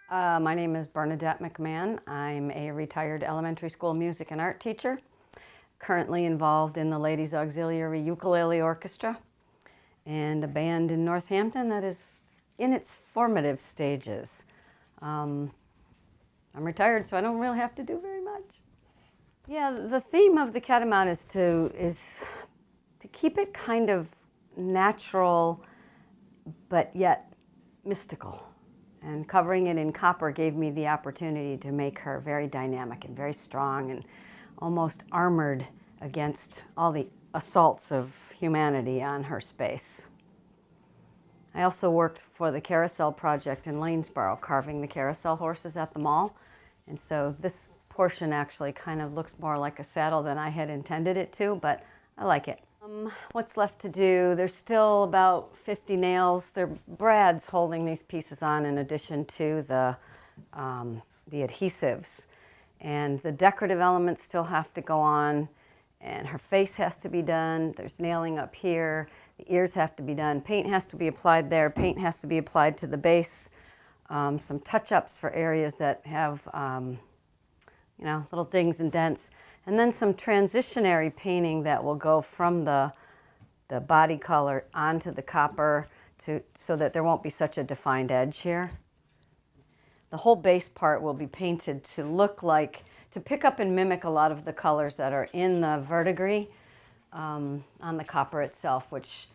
My name is Bernadette McMahon. I'm a retired elementary school music and art teacher, currently involved in the Ladies Auxiliary Ukulele Orchestra and a band in Northampton that is in its formative stages. I'm retired, so I don't really have to do very much. Yeah, the theme of the Catamount is to keep it kind of natural, but yet mystical. And covering it in copper gave me the opportunity to make her very dynamic and very strong and almost armored against all the assaults of humanity on her space. I also worked for the Carousel Project in Lanesboro, carving the carousel horses at the mall. And so this portion actually kind of looks more like a saddle than I had intended it to, but I like it. What's left to do? There's still about 50 nails. They're brads holding these pieces on in addition to the adhesives. And the decorative elements still have to go on, and her face has to be done. There's nailing up here. The ears have to be done. Paint has to be applied there. Paint has to be applied to the base. Some touch-ups for areas that have little dings and dents. And then some transitionary painting that will go from the body color onto the copper so that there won't be such a defined edge here. The whole base part will be painted to look like, to pick up and mimic a lot of the colors that are in the verdigris on the copper itself, which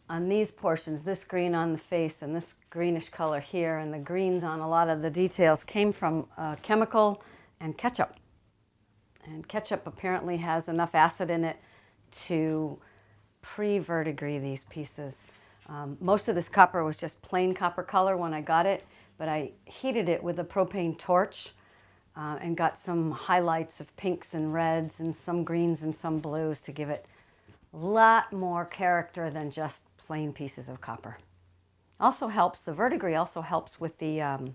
on these portions, this green on the face and this greenish color here and the greens on a lot of the details came from chemical and ketchup. And ketchup apparently has enough acid in it to pre-verdigris these pieces. Most of this copper was just plain copper color when I got it, but I heated it with a propane torch and got some highlights of pinks and reds and some greens and some blues to give it a lot more character than just plain pieces of copper. Also helps, the verdigris also helps with the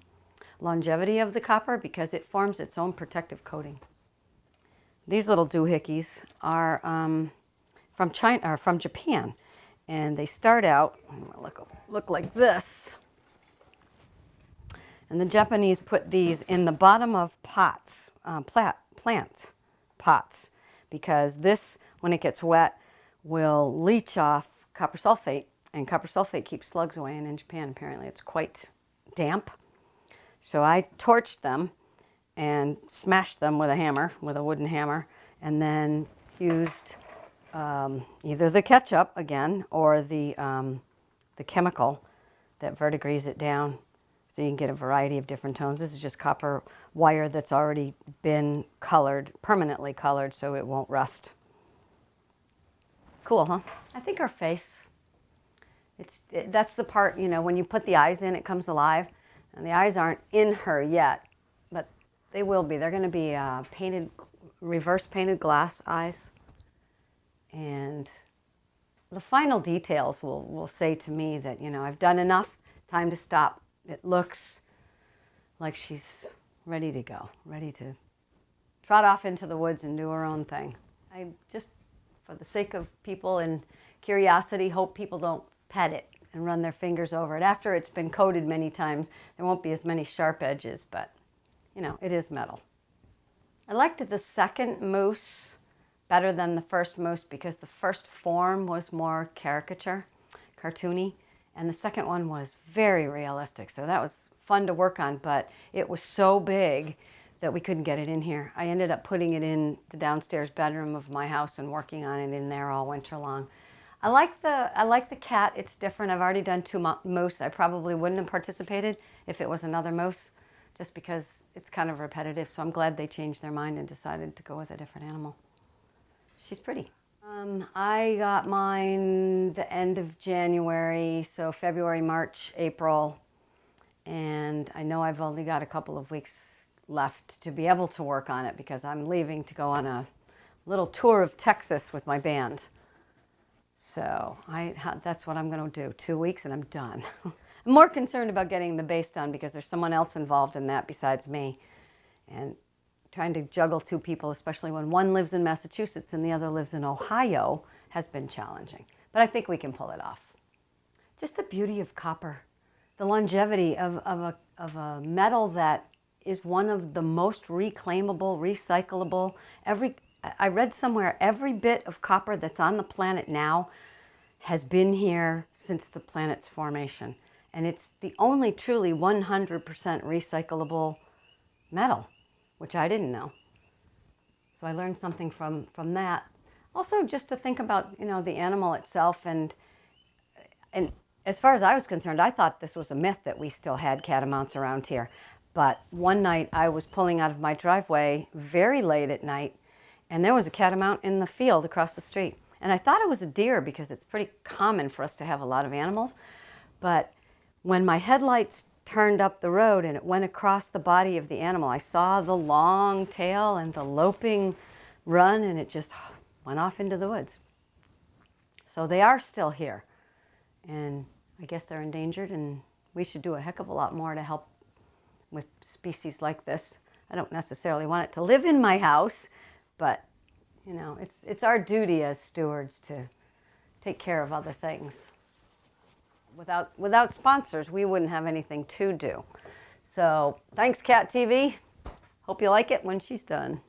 longevity of the copper because it forms its own protective coating. These little doohickeys are from China or from Japan, and they start out look like this. And the Japanese put these in the bottom of pots, plant pots, because this, when it gets wet, will leach off copper sulfate, and copper sulfate keeps slugs away. And in Japan, apparently, it's quite damp. So I torched them and smashed them with a hammer, with a wooden hammer, and then used either the ketchup again or the chemical that verdigris it down so you can get a variety of different tones. This is just copper wire that's already been colored, permanently colored, so it won't rust. Cool, huh? I think her face, that's the part, when you put the eyes in, it comes alive. And the eyes aren't in her yet, but they will be. They're going to be reverse painted glass eyes. And the final details will say to me that, I've done enough, time to stop. It looks like she's ready to go, ready to trot off into the woods and do her own thing. I just, for the sake of people and curiosity, hope people don't pet it and run their fingers over it. After it's been coated many times, there won't be as many sharp edges, but, it is metal. I liked the second moose better than the first moose because the first form was more cartoony, and the second one was very realistic. So that was fun to work on, but it was so big that we couldn't get it in here. I ended up putting it in the downstairs bedroom of my house and working on it in there all winter long. I like the cat. It's different. I've already done 2 moose. I probably wouldn't have participated if it was another moose, just because it's kind of repetitive. So I'm glad they changed their mind and decided to go with a different animal. She's pretty. I got mine the end of January, so February, March, April, and I know I've only got a couple of weeks left to be able to work on it because I'm leaving to go on a little tour of Texas with my band. So that's what I'm going to do. 2 weeks and I'm done. I'm more concerned about getting the base done because there's someone else involved in that besides me. And trying to juggle 2 people, especially when one lives in Massachusetts and the other lives in Ohio, has been challenging. But I think we can pull it off. Just the beauty of copper. the longevity of of a metal that is one of the most reclaimable, recyclable. I read somewhere every bit of copper that's on the planet now has been here since the planet's formation. And it's the only truly 100% recyclable metal, which I didn't know. So I learned something from that. Also, just to think about, you know, the animal itself. And as far as I was concerned, I thought this was a myth that we still had catamounts around here. But one night I was pulling out of my driveway very late at night, and there was a catamount in the field across the street. And I thought it was a deer because it's pretty common for us to have a lot of animals. But when my headlights turned up the road and it went across the body of the animal, I saw the long tail and the loping run, and it just went off into the woods. So they are still here. And I guess they're endangered, and we should do a heck of a lot more to help with species like this. I don't necessarily want it to live in my house, but you know, it's our duty as stewards to take care of other things. Without sponsors, we wouldn't have anything to do. So thanks, Cat TV. Hope you like it when she's done.